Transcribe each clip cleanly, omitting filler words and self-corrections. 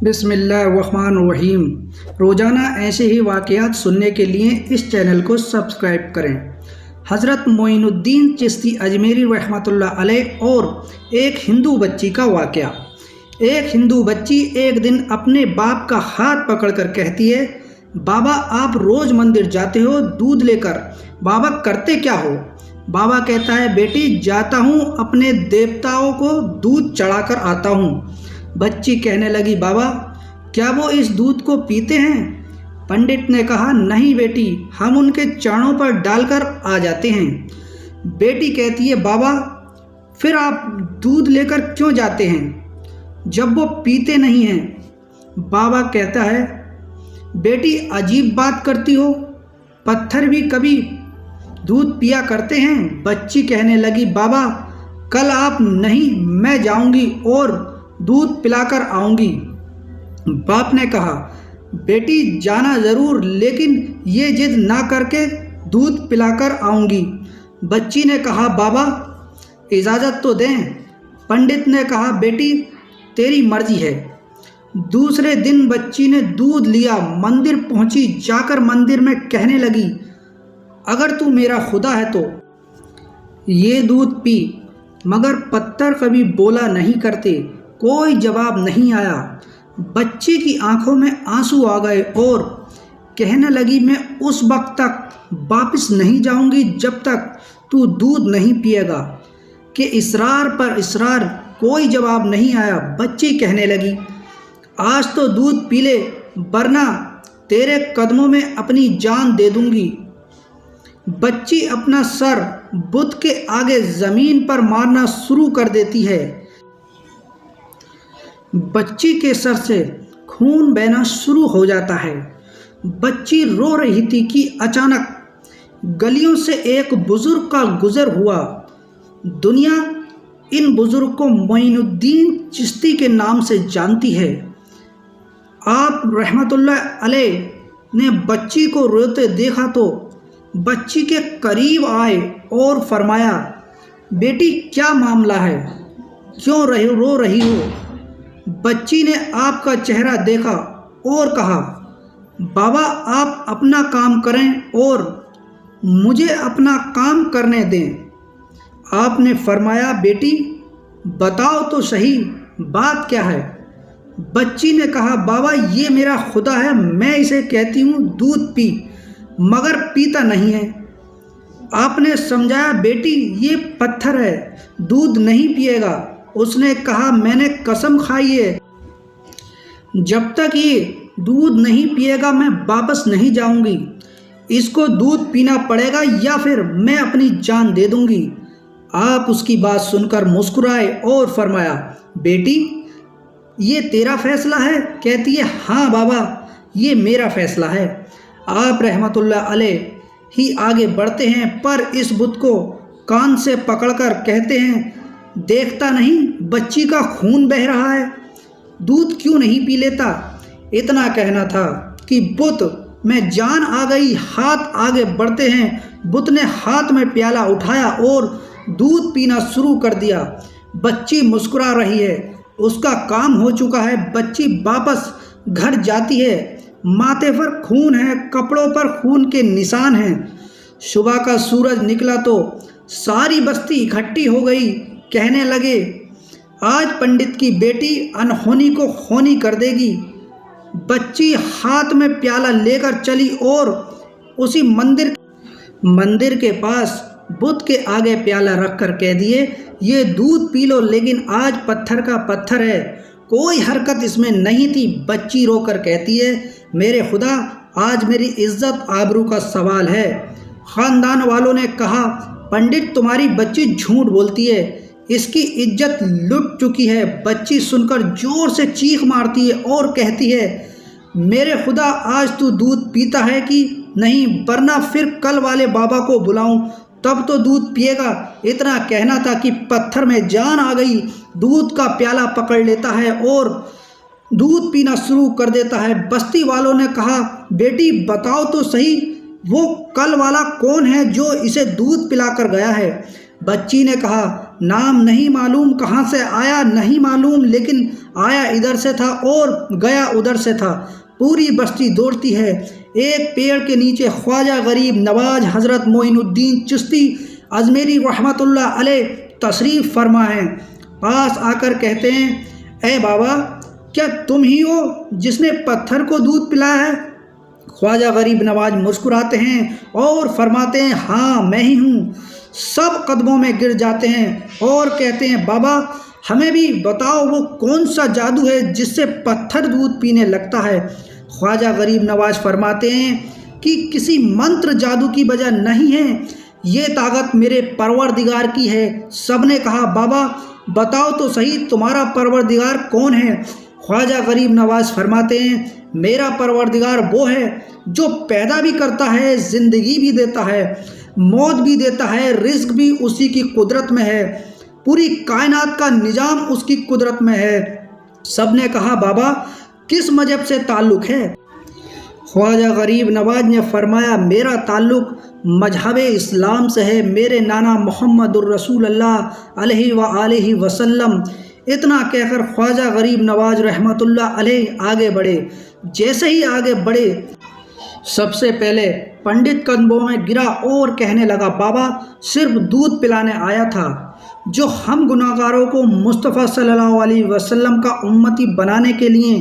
बिस्मिल्लाहिर्रहमानिर्रहीम। रोज़ाना ऐसे ही वाक़यात सुनने के लिए इस चैनल को सब्सक्राइब करें। हज़रत मोइनुद्दीन चिश्ती अजमेरी रहमतुल्लाह अलैह और एक हिंदू बच्ची का वाक़या। एक हिंदू बच्ची एक दिन अपने बाप का हाथ पकड़कर कहती है, बाबा आप रोज़ मंदिर जाते हो दूध लेकर, बाबा करते क्या हो? बाबा कहता है, बेटी जाता हूँ अपने देवताओं को दूध चढ़ाकर आता हूँ। बच्ची कहने लगी, बाबा क्या वो इस दूध को पीते हैं? पंडित ने कहा, नहीं बेटी, हम उनके चरणों पर डालकर आ जाते हैं। बेटी कहती है, बाबा फिर आप दूध लेकर क्यों जाते हैं जब वो पीते नहीं हैं? बाबा कहता है, बेटी अजीब बात करती हो, पत्थर भी कभी दूध पिया करते हैं। बच्ची कहने लगी, बाबा कल आप नहीं, मैं जाऊंगी और दूध पिलाकर आऊंगी। बाप ने कहा, बेटी जाना ज़रूर, लेकिन ये जिद ना करके दूध पिलाकर आऊंगी। बच्ची ने कहा, बाबा इजाज़त तो दें। पंडित ने कहा, बेटी तेरी मर्जी है। दूसरे दिन बच्ची ने दूध लिया, मंदिर पहुंची। जाकर मंदिर में कहने लगी, अगर तू मेरा खुदा है तो ये दूध पी। मगर पत्थर कभी बोला नहीं करते, कोई जवाब नहीं आया। बच्ची की आंखों में आंसू आ गए और कहने लगी, मैं उस वक्त तक वापस नहीं जाऊंगी जब तक तू दूध नहीं पिएगा। कि इसरार पर इसरार, कोई जवाब नहीं आया। बच्ची कहने लगी, आज तो दूध पी ले, वरना तेरे कदमों में अपनी जान दे दूंगी। बच्ची अपना सर बुत के आगे ज़मीन पर मारना शुरू कर देती है। बच्ची के सर से खून बहना शुरू हो जाता है। बच्ची रो रही थी कि अचानक गलियों से एक बुज़ुर्ग का गुज़र हुआ। दुनिया इन बुज़ुर्ग को मोइनुद्दीन चिश्ती के नाम से जानती है। आप रहमतुल्लाह अलैह ने बच्ची को रोते देखा तो बच्ची के करीब आए और फरमाया, बेटी क्या मामला है, क्यों रो रही हो? बच्ची ने आपका चेहरा देखा और कहा, बाबा आप अपना काम करें और मुझे अपना काम करने दें। आपने फरमाया, बेटी बताओ तो सही बात क्या है? बच्ची ने कहा, बाबा ये मेरा खुदा है, मैं इसे कहती हूँ दूध पी, मगर पीता नहीं है। आपने समझाया, बेटी ये पत्थर है, दूध नहीं पिएगा। उसने कहा, मैंने कसम खाई है जब तक ये दूध नहीं पिएगा मैं वापस नहीं जाऊंगी। इसको दूध पीना पड़ेगा या फिर मैं अपनी जान दे दूंगी। आप उसकी बात सुनकर मुस्कुराए और फरमाया, बेटी ये तेरा फैसला है? कहती है, हाँ बाबा ये मेरा फैसला है। आप रहमतुल्लाह अलैह ही आगे बढ़ते हैं, पर इस बुत को कान से पकड़कर कहते हैं, देखता नहीं बच्ची का खून बह रहा है, दूध क्यों नहीं पी लेता? इतना कहना था कि बुत में जान आ गई। हाथ आगे बढ़ते हैं, बुत ने हाथ में प्याला उठाया और दूध पीना शुरू कर दिया। बच्ची मुस्कुरा रही है, उसका काम हो चुका है। बच्ची वापस घर जाती है, माथे पर खून है, कपड़ों पर खून के निशान हैं। सुबह का सूरज निकला तो सारी बस्ती इकट्ठी हो गई। कहने लगे, आज पंडित की बेटी अनहोनी को होनी कर देगी। बच्ची हाथ में प्याला लेकर चली और उसी मंदिर के पास बुत के आगे प्याला रखकर कह दिए, ये दूध पी लो, लेकिन आज पत्थर का पत्थर है, कोई हरकत इसमें नहीं थी। बच्ची रोकर कहती है, मेरे खुदा आज मेरी इज्जत आबरू का सवाल है। ख़ानदान वालों ने कहा, पंडित तुम्हारी बच्ची झूठ बोलती है, इसकी इज्जत लुट चुकी है। बच्ची सुनकर जोर से चीख मारती है और कहती है, मेरे खुदा आज तू दूध पीता है कि नहीं, वरना फिर कल वाले बाबा को बुलाऊं तब तो दूध पिएगा। इतना कहना था कि पत्थर में जान आ गई। दूध का प्याला पकड़ लेता है और दूध पीना शुरू कर देता है। बस्ती वालों ने कहा, बेटी बताओ तो सही, वो कल वाला कौन है जो इसे दूध पिलाकर गया है? बच्ची ने कहा, नाम नहीं मालूम, कहाँ से आया नहीं मालूम, लेकिन आया इधर से था और गया उधर से था। पूरी बस्ती दौड़ती है। एक पेड़ के नीचे ख्वाजा गरीब नवाज हज़रत मोइनुद्दीन चिश्ती अजमेरी रहमतुल्लाह अलैह तशरीफ़ फरमा हैं। पास आकर कहते हैं, ए बाबा, क्या तुम ही हो जिसने पत्थर को दूध पिलाया है? ख्वाजा गरीब नवाज मुस्कुराते हैं और फरमाते हैं, हाँ मैं ही हूँ। सब कदमों में गिर जाते हैं और कहते हैं, बाबा हमें भी बताओ वो कौन सा जादू है जिससे पत्थर दूध पीने लगता है। ख्वाजा गरीब नवाज फरमाते हैं कि किसी मंत्र जादू की वजह नहीं है, ये ताकत मेरे परवरदिगार की है। सब ने कहा, बाबा बताओ तो सही, तुम्हारा परवरदिगार कौन है? ख्वाजा गरीब नवाज फरमाते हैं, मेरा परवरदिगार वो है जो पैदा भी करता है, ज़िंदगी भी देता है, मौत भी देता है, रिज़्क भी उसी की कुदरत में है, पूरी कायनात का निज़ाम उसकी कुदरत में है। सब ने कहा, बाबा किस मजहब से ताल्लुक़ है? ख्वाजा गरीब नवाज ने फरमाया, मेरा ताल्लुक़ मजहब इस्लाम से है। मेरे नाना मोहम्मदुर रसूलुल्लाह अलैहि वसल्लम। इतना कहकर ख्वाजा गरीब नवाज रहमतुल्लाह अलैह आगे बढ़े। जैसे ही आगे बढ़े, सबसे पहले पंडित कदमों में गिरा और कहने लगा, बाबा सिर्फ दूध पिलाने आया था, जो हम गुनाहगारों को मुस्तफ़ा सल्लल्लाहु अलैहि वसल्लम का उम्मती बनाने के लिए।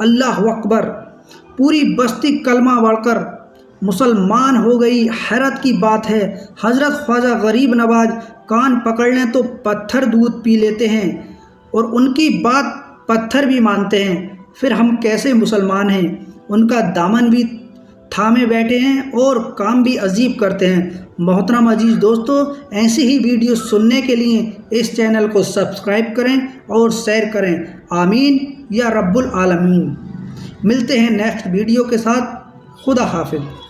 अल्लाह अकबर। पूरी बस्ती कलमा पढ़कर मुसलमान हो गई। हैरत की बात है, हज़रत ख्वाजा गरीब नवाज कान पकड़ लें तो पत्थर दूध पी लेते हैं और उनकी बात पत्थर भी मानते हैं, फिर हम कैसे मुसलमान हैं? उनका दामन भी थामे बैठे हैं और काम भी अजीब करते हैं। मोहतरम अजीज़ दोस्तों, ऐसी ही वीडियो सुनने के लिए इस चैनल को सब्सक्राइब करें और शेयर करें। आमीन या रब्बुल आलमीन। मिलते हैं नेक्स्ट वीडियो के साथ। खुदा हाफिज़।